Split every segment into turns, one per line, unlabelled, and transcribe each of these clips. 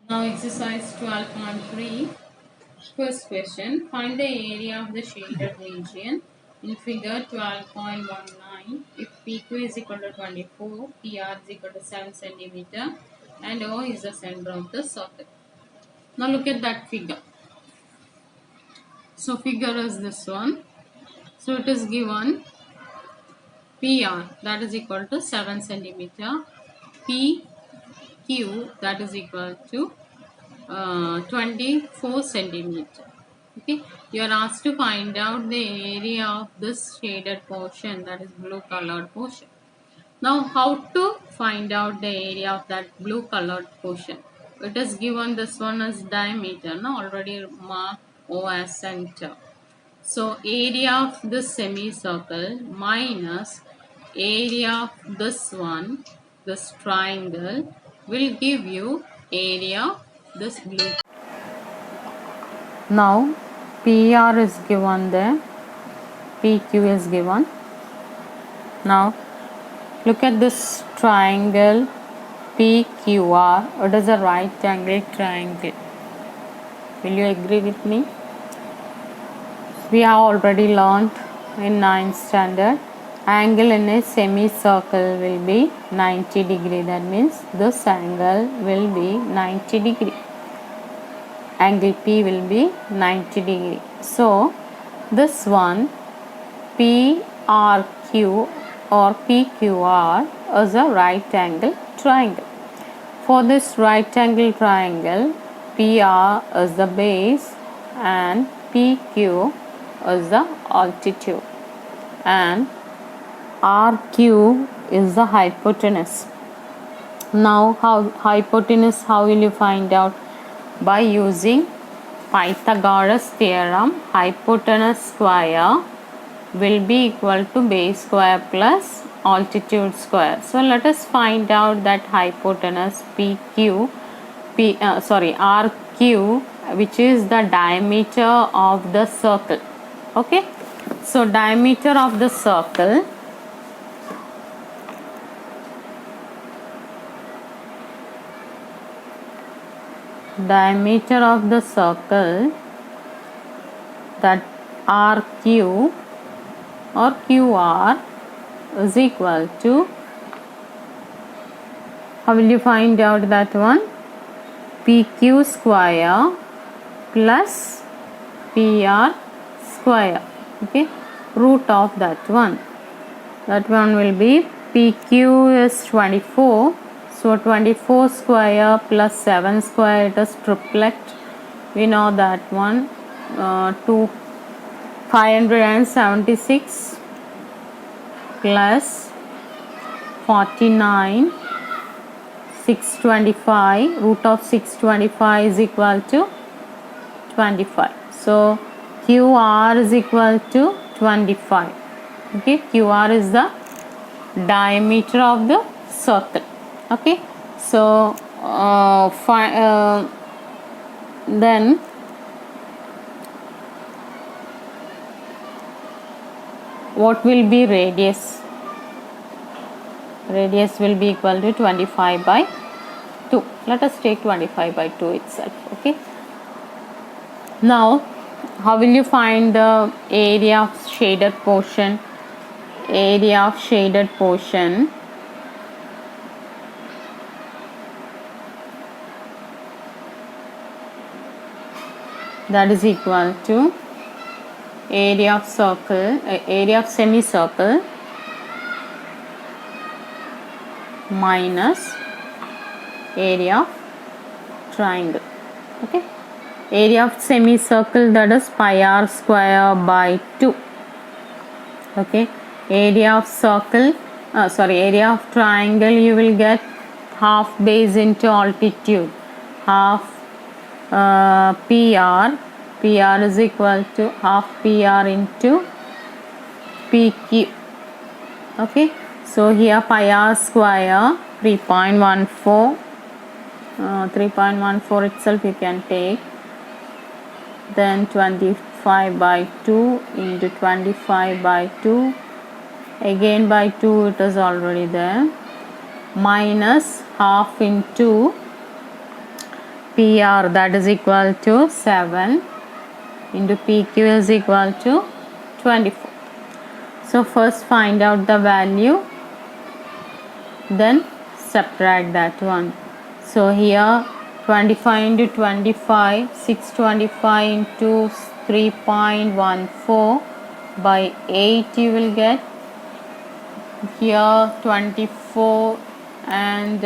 Now exercise 12.3. First question. Find the area of the shaded region in figure 12.19 if PQ is equal to 24, PR is equal to 7 centimeter and O is the center of the circle. Now look at that figure. So figure is this one. So it is given PR that is equal to 7 centimeter, PQ that is equal to 24 centimeter. Okay, you are asked to find out the area of this shaded portion, that is blue colored portion. Now how to find out the area of that blue colored portion? It is given this one as diameter, no, already marked O as center. So area of this semicircle minus area of this one, this triangle, will give you area of this blue. Now PR is given there, PQ is given. Now look at this triangle PQR. It is a right angle triangle. Will you agree with me? We have already learned in 9th standard, angle in a semicircle will be 90 degree. That means this angle will be 90 degree. Angle P will be 90 degree. So this one PRQ or PQR is a right angle triangle. For this right angle triangle, PR is the base and PQ is the altitude and RQ is the hypotenuse. Now hypotenuse, how will you find out? By using Pythagoras theorem, hypotenuse square will be equal to base square plus altitude square. So let us find out that hypotenuse RQ, which is the diameter of the circle. Okay, so diameter of the circle that RQ or QR is equal to, how will you find out that one? PQ square plus PR square. Okay, root of that one will be PQ is 24. So 24 square plus 7 square, it is triplet. We know that one. 576 plus 49, 625. Root of 625 is equal to 25. So QR is equal to 25. Okay, QR is the diameter of the circle. Okay, so then what will be radius? Radius will be equal to 25 by 2. Let us take 25 by 2 itself. Okay, now how will you find the area of shaded portion? Area of shaded portion that is equal to area of semicircle minus area of triangle. Okay, area of semicircle, that is pi r square by 2. Okay, area of area of triangle, you will get half base into altitude, half PR is equal to half PR into PQ. Okay, so here pi r square 3.14 itself you can take, then 25 by 2 into 25 by 2, again by 2, it is already there, minus half into PR, that is equal to 7 into PQ is equal to 24. So first find out the value, then subtract that one. So here 25 into 25, 625 into 3.14 by 8 you will get. Here 24 and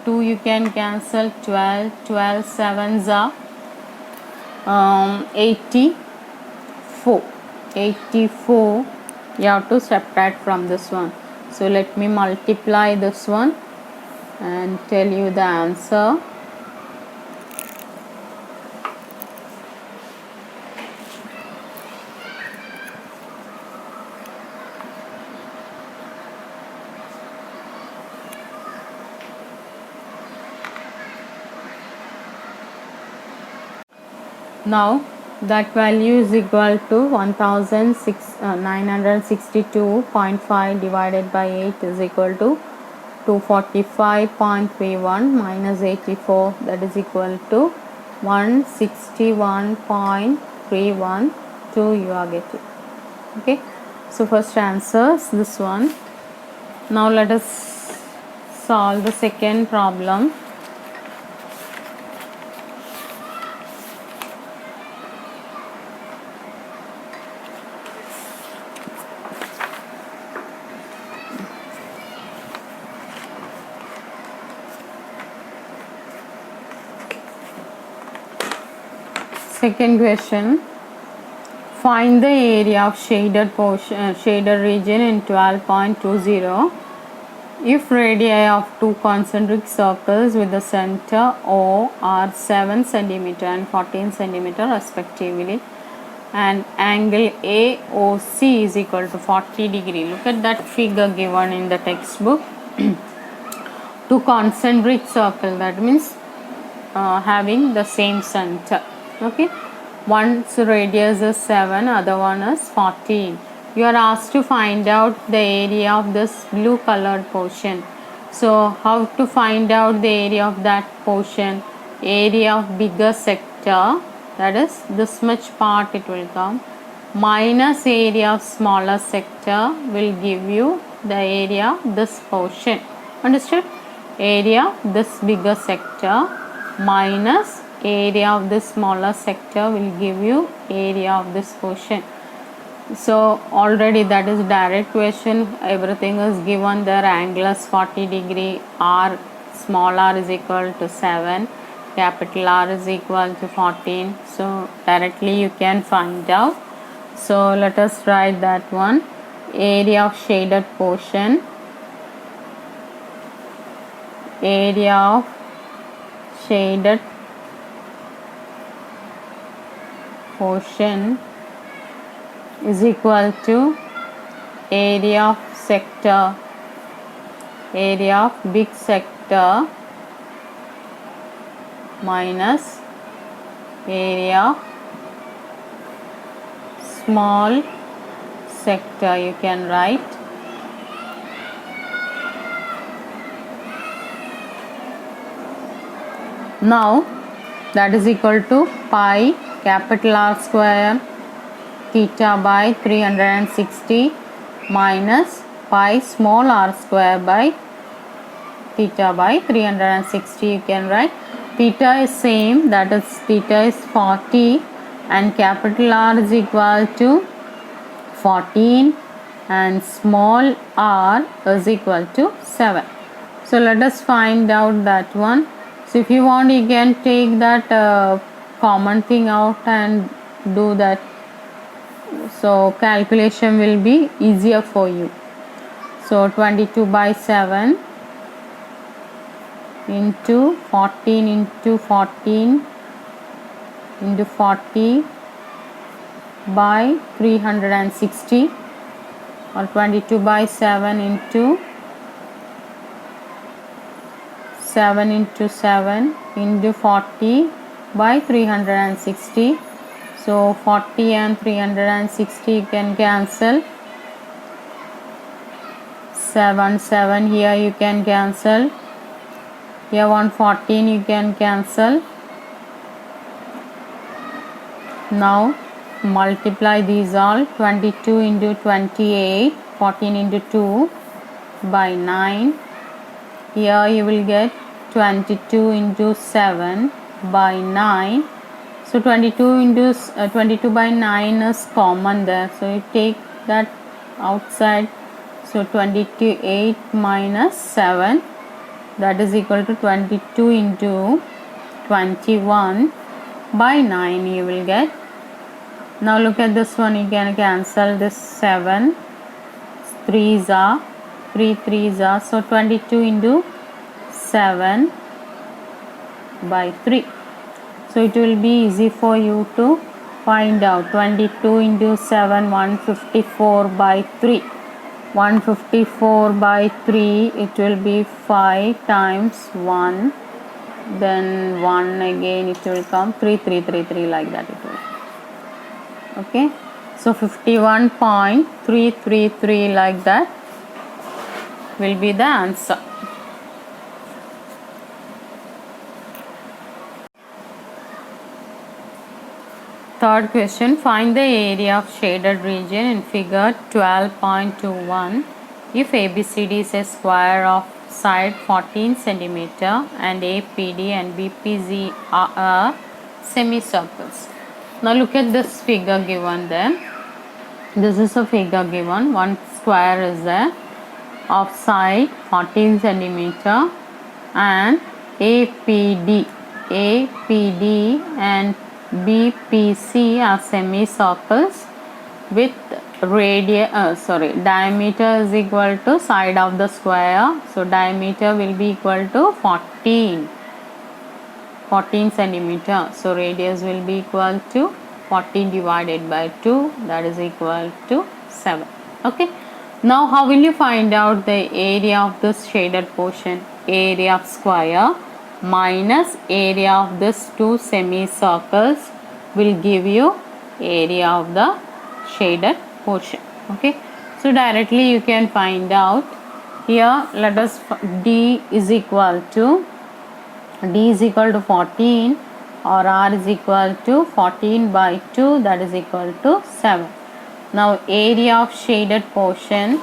2 you can cancel, 12 7s are 84 you have to subtract from this one. So let me multiply this one and tell you the answer. Now that value is equal to 1962.5 divided by 8 is equal to 245.31 minus 84, that is equal to 161.312 you are getting. Okay, so first answer is this one. Now let us solve the second problem. Second question, find the area of shaded portion, shaded region in 12.20 if radii of two concentric circles with the center O are 7 cm and 14 cm respectively, and angle AOC is equal to 40 degree. Look at that figure given in the textbook. Two concentric circle, that means having the same center. Okay, one's radius is 7, other one is 14. You are asked to find out the area of this blue colored portion. So how to find out the area of that portion? Area of bigger sector, that is this much part it will come, minus area of smaller sector will give you the area of this portion. Understood? Area this bigger sector minus area of this smaller sector will give you area of this portion. So already that is direct question, everything is given there. Angle is 40 degree, r, small r is equal to 7, capital R is equal to 14. So directly you can find out. So let us write that one. Area of shaded portion, area of shaded portion is equal to area of sector, area of big sector minus area of small sector, you can write. Now that is equal to pi capital R square theta by 360 minus pi small r square by theta by 360, you can write. Theta is same, that is theta is 40 and capital R is equal to 14 and small r is equal to 7. So let us find out that one. So if you want you can take that common thing out and do that. So calculation will be easier for you. So 22 by 7 into 14 into 14 into 40 by 360, or 22 by 7 into 7 into 7 into 40 by 360. So 40 and 360 you can cancel. 7 here you can cancel. Here 114 you can cancel. Now multiply these all. 22 into 28, 14 into 2 by 9. Here you will get 22 into 7 by 9. So 22 by 9 is common there. So you take that outside. So 28 minus 7, that is equal to 22 into 21 by 9 you will get. Now look at this one, you can cancel this 7, 3s are 3 3s are, so 22 into 7 by 3. So it will be easy for you to find out. 22 into 7, 154 by 3. 154 by 3, it will be 5 times 1, then 1 again it will come, 3 3 3 3, like that it will. Okay, so 51.333 like that will be the answer. Third question, find the area of shaded region in figure 12.21 if ABCD is a square of side 14 cm and APD and BPZ are semicircles. Now look at this figure given there. This is a figure given. One square is there of side 14 cm and APD and BPC are semicircles with diameter is equal to side of the square. So diameter will be equal to 14 centimeter. So radius will be equal to 14 divided by 2, that is equal to 7. Okay. Now how will you find out the area of this shaded portion? Area of square minus area of this two semicircles will give you area of the shaded portion. Okay, so directly you can find out. Here let us D is equal to 14 or R is equal to 14 by 2, that is equal to 7. Now area of shaded portion,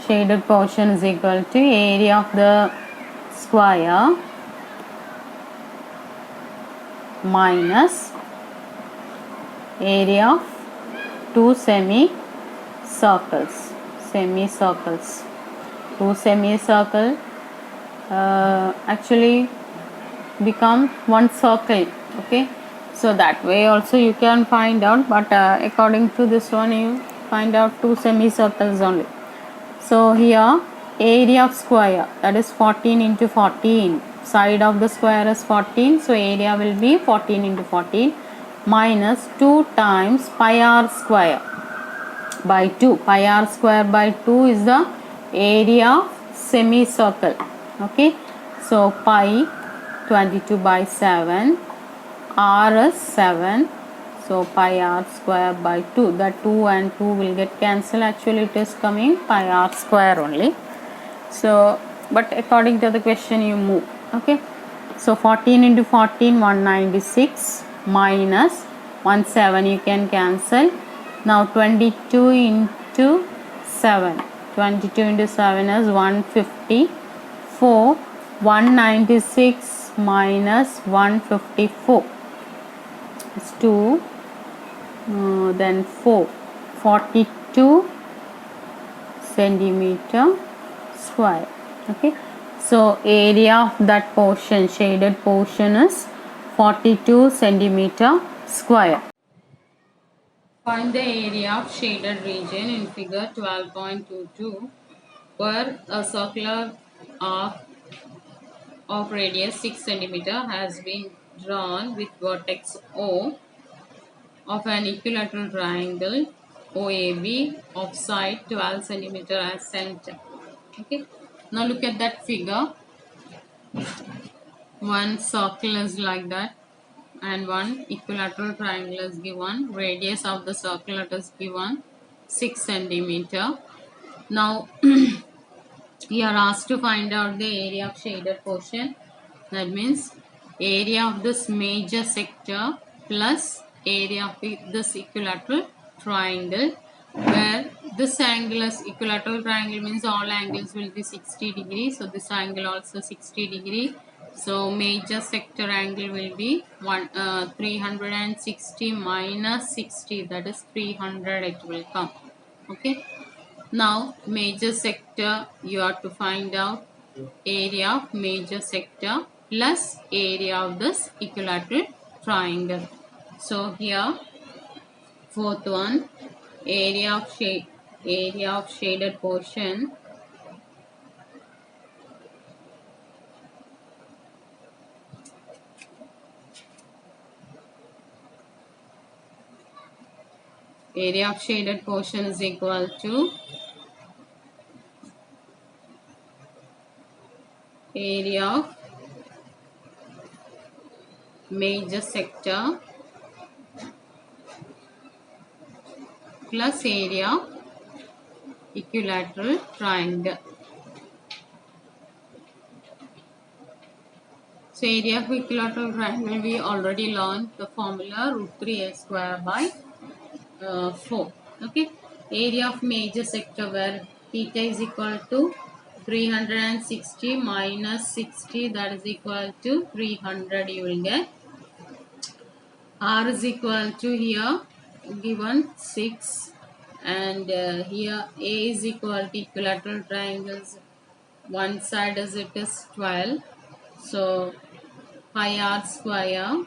is equal to area of the square minus area of two semicircles. Two semicircle actually become one circle. Okay, so that way also you can find out, but according to this one you find out two semicircles only. So here area of square, that is 14 into 14, side of the square is 14, so area will be 14 into 14 minus 2 times pi r square by 2. Pi r square by 2 is the area of semicircle. Okay, so pi 22 by 7, r is 7, so pi r square by 2. The 2 and 2 will get cancelled. Actually it is coming pi r square only. So but according to the question you move. Okay, so 14 into 14, 196 minus 17 you can cancel. Now 22 into 7, 22 into 7 is 154. 196 minus 154 is 2, then 4, 42 centimeter square. Okay, so area of that portion, shaded portion, is 42 centimeter square. Find the area of shaded region in figure 12.22 where a circular arc of radius 6 cm has been drawn with vertex O of an equilateral triangle OAB of side 12 cm as center. Okay, now look at that figure. One circle is like that and one equilateral triangle is given. Radius of the circle is given 6 cm. Now you are asked to find out the area of shaded portion. That means area of this major sector plus area of this equilateral triangle, where this angle is equilateral triangle means all angles will be 60 degrees. So this angle also 60 degree. So major sector angle will be 360 minus 60, that is 300 it will come. Okay. Now major sector, you have to find out area of major sector plus area of this equilateral triangle. So here fourth one, area of shaded portion is equal to area of major sector plus area of equilateral triangle. So area of equilateral triangle, we already learned the formula √3a square by 4. Okay. Area of major sector, where theta is equal to 360 minus 60, that is equal to 300 you will get. R is equal to here given 6, and here A is equal to equilateral triangles. One side as it is 12. So pi r square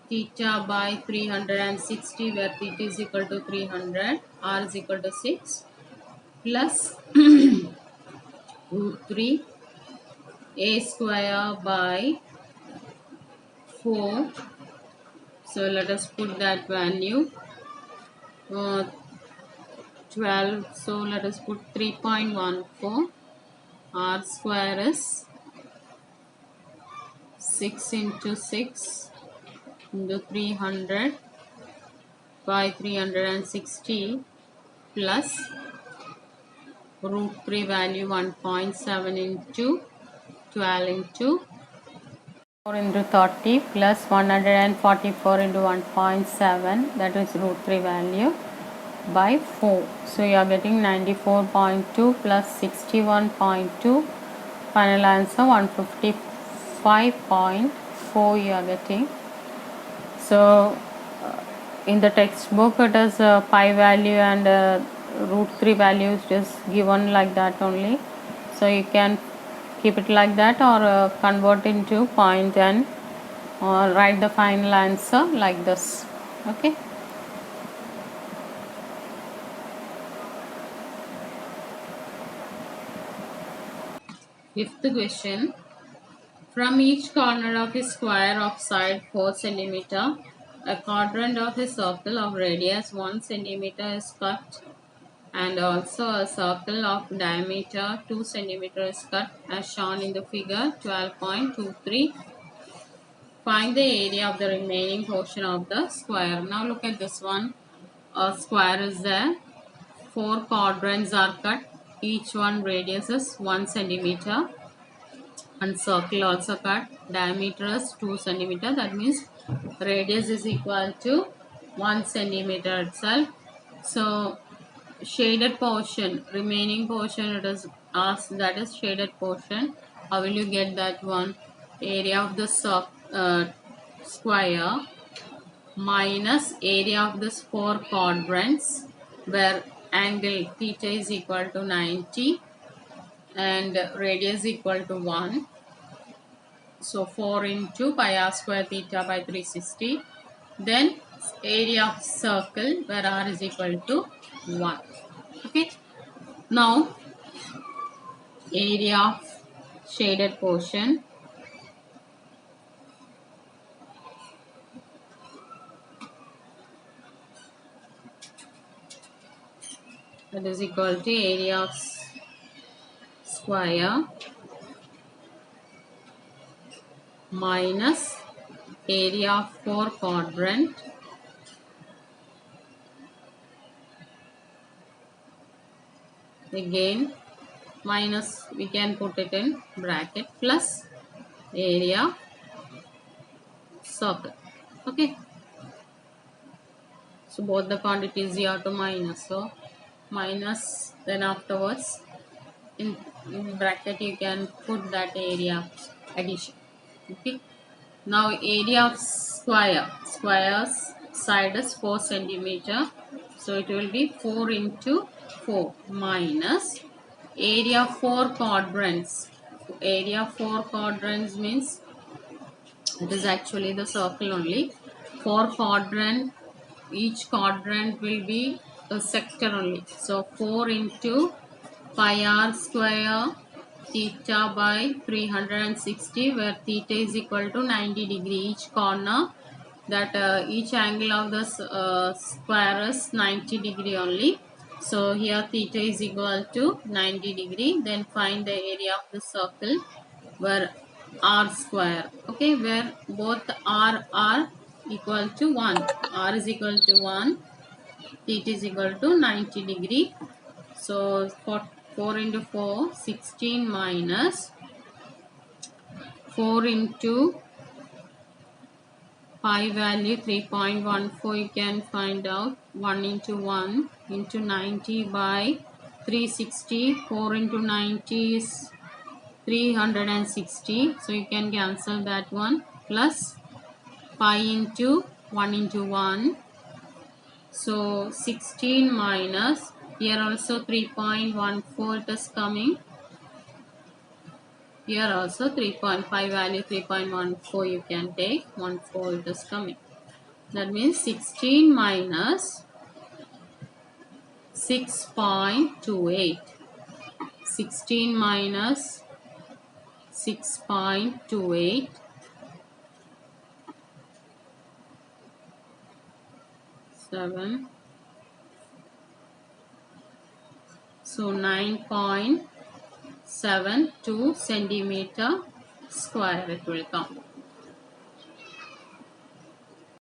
theta by 360, where theta is equal to 300, r is equal to 6, plus √3 a square by 4. So let us put that value 12. So let us put 3.14. R square is 6 into 6 into 300 by 360 plus √3 value 1.7 into 12 into 4 into 30 plus 144 into 1.7, that is √3 value by 4. So you are getting 94.2 plus 61.2, final answer 155.4 you are getting. So in the textbook it is pi value and √3 value is just given like that only. So you can keep it like that, or convert into point and write the final answer like this. Okay. Fifth question. From each corner of a square of side 4 cm, a quadrant of a circle of radius 1 cm is cut, and also a circle of diameter 2 cm is cut as shown in the figure 12.23. Find the area of the remaining portion of the square. Now look at this one. A square is there. 4 quadrants are cut. Each one radius is 1 cm. And circle also cut. Diameter is 2 cm. That means radius is equal to 1 cm itself. So shaded portion, remaining portion it is asked, that is shaded portion. How will you get that one? Area of the square minus area of this 4 quadrants, where angle theta is equal to 90 and radius equal to 1. So 4 into pi r square theta by 360. Then area of circle, where r is equal to 1. Okay. Now area of shaded portion. That is equal to area of square minus area of 4 quadrant again minus, we can put it in bracket, plus area circle. Okay, so both the quantities you have to minus, so minus, then afterwards in bracket you can put that area addition. Okay, now area of square's side is 4 centimeter, so it will be 4 into 4 minus area of 4 quadrants. Area of 4 quadrants means it is actually the circle only. 4 quadrant, each quadrant will be a sector only. So 4 into pi r square theta by 360, where theta is equal to 90 degree. Each corner, that each angle of the square is 90 degree only. So here theta is equal to 90 degree. Then find the area of the circle where r square. Okay, where both r are equal to 1. R is equal to 1. Theta is equal to 90 degree. So for 4 into 4, 16 minus 4 into pi value 3.14, you can find out 1 into 1 into 90 by 360. 4 into 90 is 360, so you can cancel that one, plus pi into 1 into 1, so 16 minus, here also 3.14 it is coming, here also 3.5 value 3.14 you can take, 14 it is coming. That means 16 minus 6.28. 16 minus 6.28. 7. So 9.72 centimeter square it will come.